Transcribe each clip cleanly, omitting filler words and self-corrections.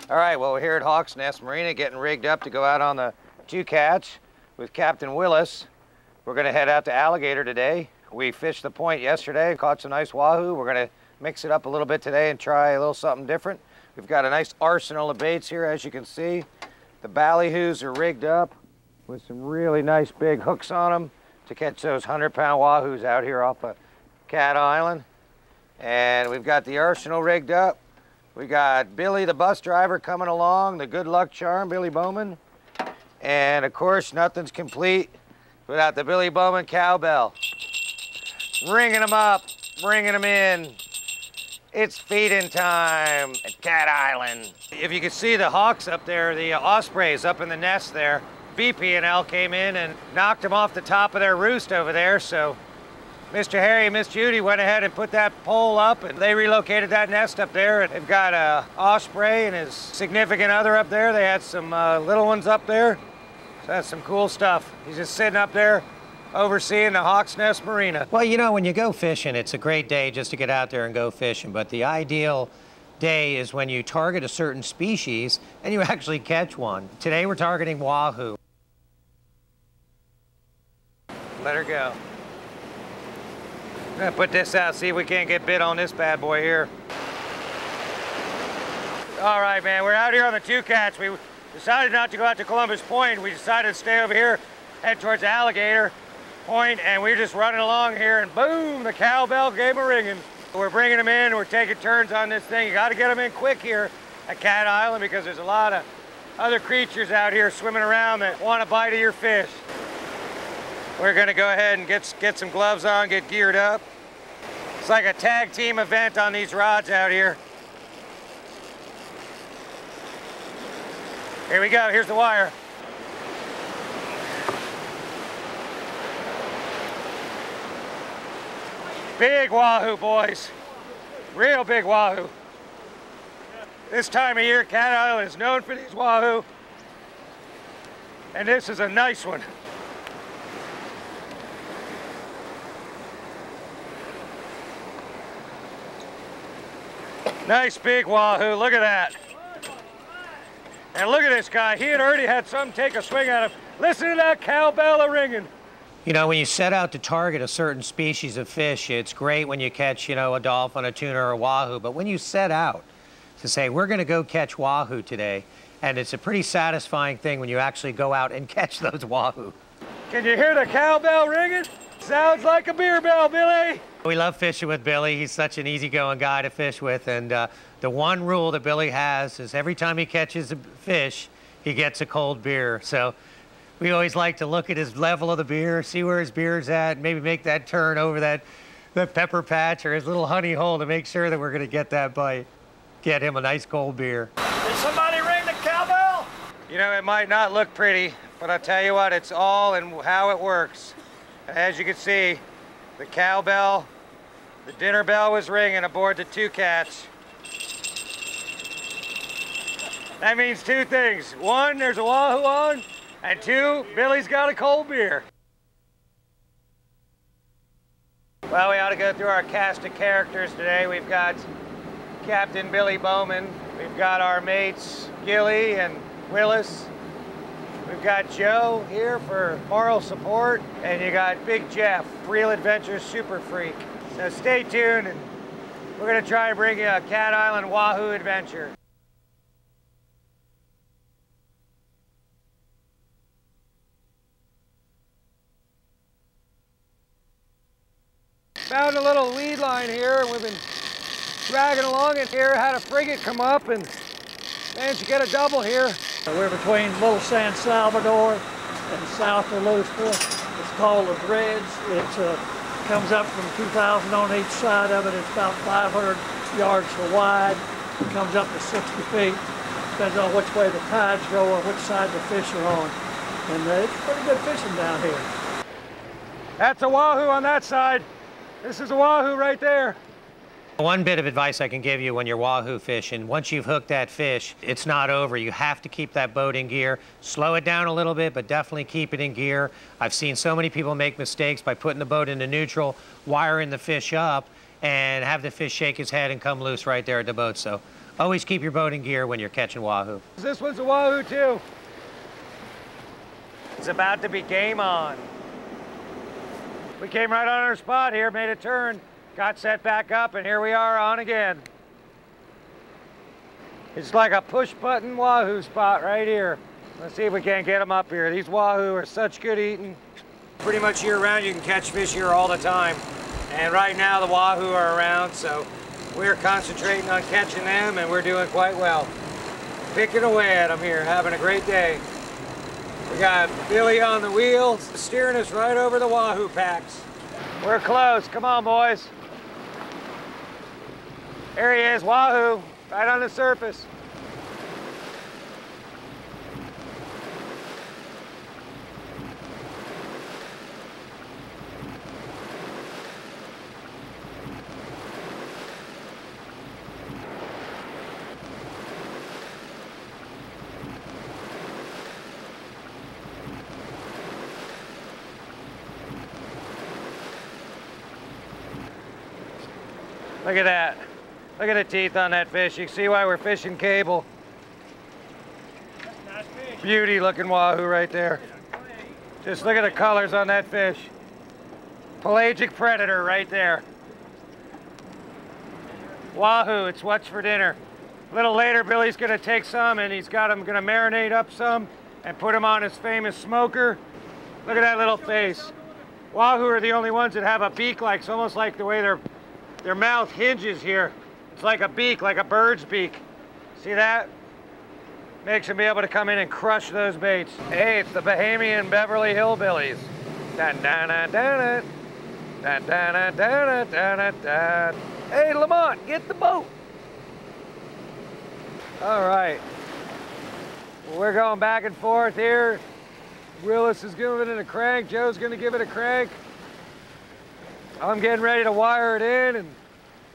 All right, well, we're here at Hawks Nest Marina getting rigged up to go out on the 2-catch with Captain Willis. We're gonna head out to Alligator today. We fished the point yesterday, caught some nice wahoo. We're gonna mix it up a little bit today and try a little something different. We've got a nice arsenal of baits here, as you can see. The ballyhoos are rigged up with some really nice big hooks on them to catch those 100-pound wahoos out here off of Cat Island. And we've got the arsenal rigged up. We got Billy, the bus driver, coming along, the good luck charm, Billy Bowman. And of course, nothing's complete without the Billy Bowman cowbell. Ringing them up, bringing them in. It's feeding time at Cat Island. If you can see the hawks up there, the ospreys up in the nest there, BP&L came in and knocked them off the top of their roost over there, so Mr. Harry and Miss Judy went ahead and put that pole up, and they relocated that nest up there. They've got a osprey and his significant other up there. They had some little ones up there. So that's some cool stuff. He's just sitting up there overseeing the Hawks Nest Marina. Well, you know, when you go fishing, it's a great day just to get out there and go fishing, but the ideal day is when you target a certain species and you actually catch one. Today we're targeting wahoo. Let her go. I'm gonna put this out, see if we can't get bit on this bad boy here. All right, man, we're out here on the 2-catch. We decided not to go out to Columbus Point. We decided to stay over here, head towards Alligator Point, and we're just running along here, and boom, the cowbell gave a ringing. We're bringing them in, we're taking turns on this thing. You gotta get them in quick here at Cat Island because there's a lot of other creatures out here swimming around that want a bite of your fish. We're gonna go ahead and get some gloves on, get geared up. It's like a tag team event on these rods out here. Here we go, here's the wire. Big wahoo, boys. Real big wahoo. This time of year, Cat Island is known for these wahoo. And this is a nice one. Nice big wahoo, look at that. And look at this guy, he had already had some take a swing at him. Listen to that cowbell a-ringing. You know, when you set out to target a certain species of fish, it's great when you catch, you know, a dolphin, a tuna, or a wahoo, but when you set out to say, we're gonna go catch wahoo today, and it's a pretty satisfying thing when you actually go out and catch those wahoo. Can you hear the cowbell ringing? Sounds like a beer bell, Billy. We love fishing with Billy. He's such an easygoing guy to fish with, and the one rule that Billy has is every time he catches a fish, he gets a cold beer. So we always like to look at his level of the beer, see where his beer's at, maybe make that turn over that pepper patch or his little honey hole to make sure that we're gonna get that bite. Get him a nice cold beer. Did somebody ring the cowbell? You know, it might not look pretty, but I'll tell you what, it's all in how it works. As you can see, the cowbell, the dinner bell was ringing aboard the 2-catch. That means two things. One, there's a wahoo on, and two, Billy's got a cold beer. Well, we ought to go through our cast of characters today. We've got Captain Billy Bowman. We've got our mates, Gilly and Willis. We've got Joe here for moral support, and you got Big Jeff, Real Adventures Super Freak. So stay tuned, and we're gonna try to bring you a Cat Island wahoo adventure. Found a little lead line here, and we've been dragging along in here, had a frigate come up, and managed to get a double here. We're between Little San Salvador and south of Louisville. It's called the Dredge. It comes up from 2,000 on each side of it. It's about 500 yards wide. It comes up to 60 feet. Depends on which way the tides go or which side the fish are on. And it's pretty good fishing down here. That's a wahoo on that side. This is a wahoo right there. One bit of advice I can give you when you're wahoo fishing, once you've hooked that fish, it's not over. You have to keep that boat in gear. Slow it down a little bit, but definitely keep it in gear. I've seen so many people make mistakes by putting the boat into neutral, wiring the fish up, and have the fish shake his head and come loose right there at the boat. So always keep your boating gear when you're catching wahoo. This one's a wahoo too. It's about to be game on. We came right on our spot here, made a turn, got set back up, and here we are on again. It's like a push-button wahoo spot right here. Let's see if we can't get them up here. These wahoo are such good eating. Pretty much year-round, you can catch fish here all the time. And right now, the wahoo are around, so we're concentrating on catching them, and we're doing quite well. Picking away at them here, having a great day. We got Billy on the wheel, steering us right over the wahoo packs. We're close. Come on, boys. There he is, wahoo, right on the surface. Look at that. Look at the teeth on that fish. You can see why we're fishing cable. Nice fish. Beauty looking wahoo right there. Just look at the colors on that fish. Pelagic predator right there. Wahoo, it's what's for dinner. A little later, Billy's gonna take some and he's got them gonna marinate up some and put them on his famous smoker. Look at that little face. Wahoo are the only ones that have a beak like, it's almost like the way their mouth hinges here. It's like a beak, like a bird's beak. See that? Makes them be able to come in and crush those baits. Hey, it's the Bahamian Beverly Hillbillies. Dun, dun, dun, dun, dun, dun, dun, dun, dun, dun. Hey, Lamont, get the boat. All right. Well, we're going back and forth here. Willis is giving it a crank. Joe's gonna give it a crank. I'm getting ready to wire it in, and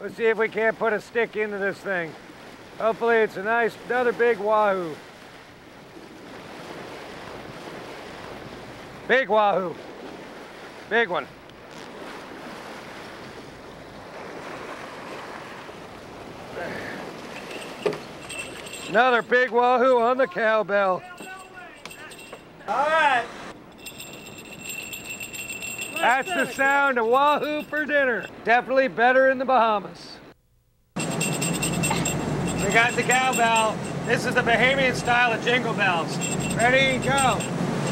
let's see if we can't put a stick into this thing. Hopefully it's a nice, another big wahoo. Big wahoo. Big one. Another big wahoo on the cowbell. All right. That's the sound of wahoo for dinner. Definitely better in the Bahamas. We got the cowbell. This is the Bahamian style of jingle bells. Ready, go.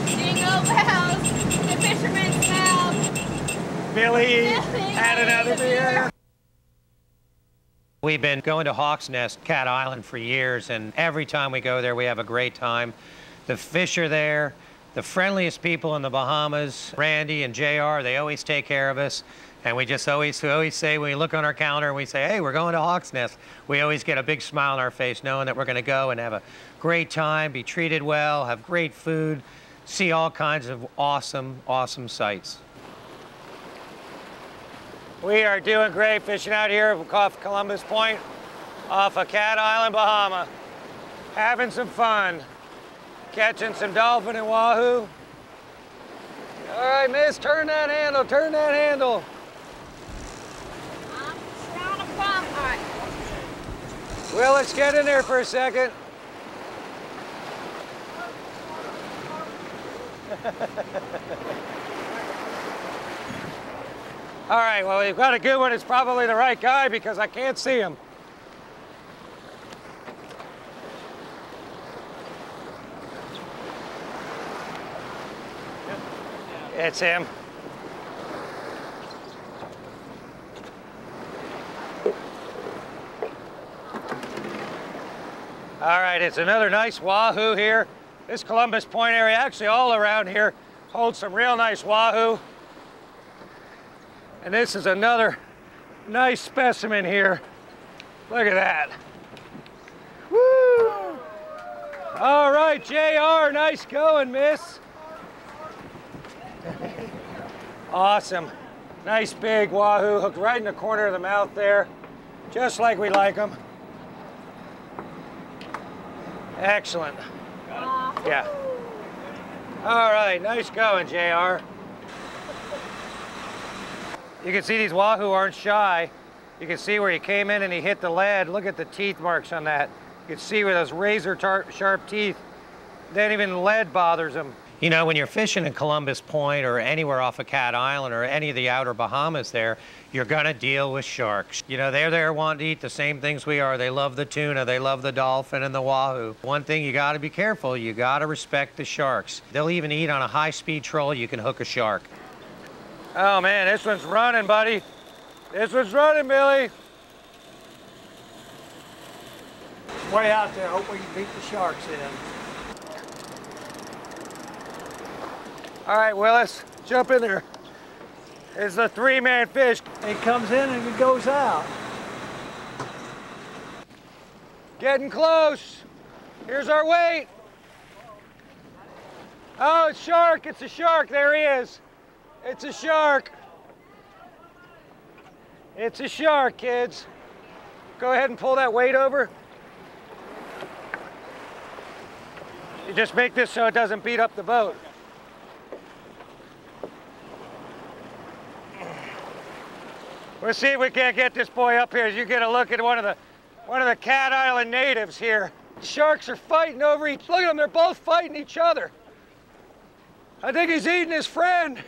Jingle bells, the fisherman's mouth. Billy had another beer. We've been going to Hawks Nest, Cat Island for years, and every time we go there, we have a great time. The fish are there. The friendliest people in the Bahamas, Randy and JR, they always take care of us. And we always say, when we look on our calendar and we say, hey, we're going to Hawks Nest, we always get a big smile on our face knowing that we're going to go and have a great time, be treated well, have great food, see all kinds of awesome, awesome sights. We are doing great fishing out here off Columbus Point, off of Cat Island, Bahama. Having some fun. Catching some dolphin and wahoo. All right, miss, turn that handle, turn that handle. I'm trying to pump. All right. Well, let's get in there for a second. All right, well, we've got a good one. It's probably the right guy because I can't see him. It's him. All right, it's another nice wahoo here. This Columbus Point area, actually all around here, holds some real nice wahoo. And this is another nice specimen here. Look at that. Woo! All right, JR, nice going, miss. Awesome. Nice big wahoo hooked right in the corner of the mouth there, just like we like them. Excellent. Yeah. All right, nice going, JR. You can see these wahoo aren't shy. You can see where he came in and he hit the lead. Look at the teeth marks on that. You can see with those razor sharp teeth, then even lead bothers him. You know, when you're fishing in Columbus Point or anywhere off of Cat Island or any of the outer Bahamas there, you're gonna deal with sharks. You know, they're there wanting to eat the same things we are. They love the tuna, they love the dolphin and the wahoo. One thing you gotta be careful, you gotta respect the sharks. They'll even eat on a high-speed troll, you can hook a shark. Oh man, this one's running, buddy. This one's running, Billy. Way out there, hope we can beat the sharks in. All right, Willis, jump in there. It's a 3-man fish. It comes in and it goes out. Getting close. Here's our weight. Oh, it's shark, it's a shark, there he is. It's a shark. It's a shark, kids. Go ahead and pull that weight over. You just make this so it doesn't beat up the boat. We'll see if we can't get this boy up here as you get a look at one of the Cat Island natives here. Sharks are fighting over each, look at them, they're both fighting each other. I think he's eating his friend.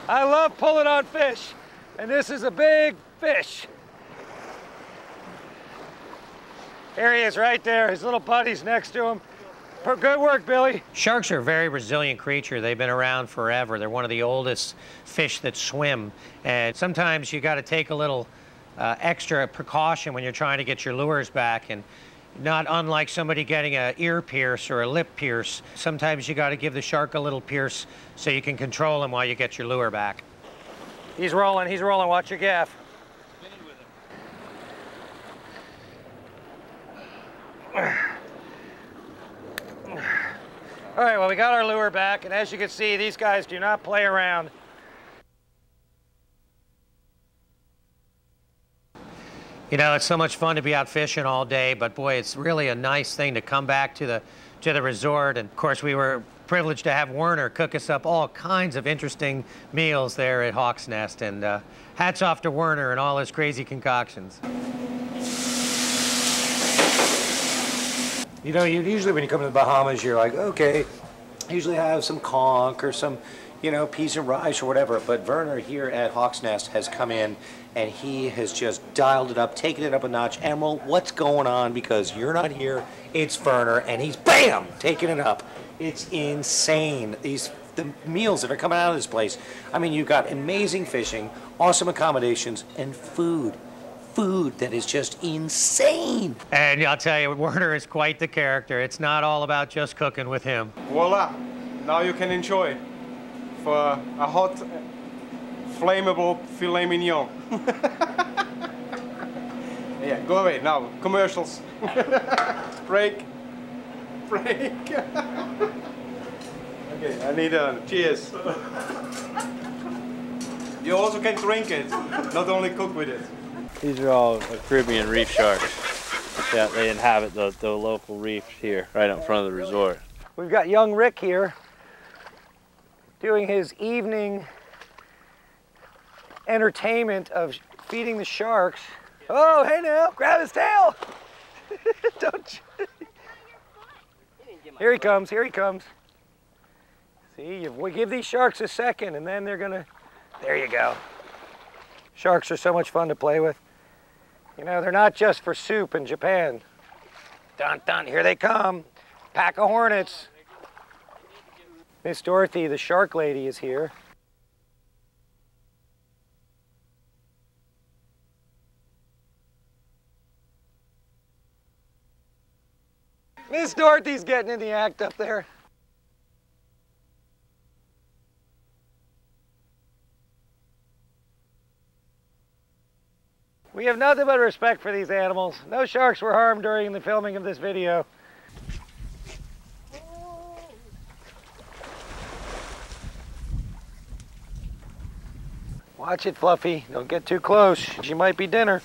I love pulling on fish, and this is a big fish. There he is right there, his little buddy's next to him. Good work, Billy. Sharks are a very resilient creature. They've been around forever. They're one of the oldest fish that swim. And sometimes you got to take a little extra precaution when you're trying to get your lures back. And not unlike somebody getting an ear pierce or a lip pierce, sometimes you got to give the shark a little pierce so you can control him while you get your lure back. He's rolling, watch your gaff. All right, well, we got our lure back, and as you can see, these guys do not play around. You know, it's so much fun to be out fishing all day, but boy, it's really a nice thing to come back to the resort. And of course, we were privileged to have Werner cook us up all kinds of interesting meals there at Hawk's Nest. And hats off to Werner and all his crazy concoctions. You know, usually when you come to the Bahamas, you're like, okay, usually have some conch or some, you know, peas and rice or whatever. But Werner here at Hawk's Nest has come in and he has just dialed it up, taken it up a notch. Emerald, what's going on? Because you're not here, it's Werner, and he's, bam, taking it up. It's insane. The meals that are coming out of this place. I mean, you've got amazing fishing, awesome accommodations, and food. Food that is just insane. And I'll tell you, Werner is quite the character. It's not all about just cooking with him. Voila! Now you can enjoy for a hot, flammable filet mignon. Yeah, go away now. Commercials. Break. Okay, I need a cheers. You also can drink it, not only cook with it. These are all Caribbean reef sharks. Yeah, they inhabit the local reefs here, right in front of the resort. We've got young Rick here doing his evening entertainment of feeding the sharks. Oh, hey now, grab his tail. Don't you? Here he comes, here he comes. See, we give these sharks a second and then they're gonna, there you go. Sharks are so much fun to play with. You know, they're not just for soup in Japan. Dun dun, here they come. Pack of hornets. Miss Dorothy, the shark lady, is here. Miss Dorothy's getting in the act up there. We have nothing but respect for these animals. No sharks were harmed during the filming of this video. Watch it, Fluffy. Don't get too close. She might be dinner.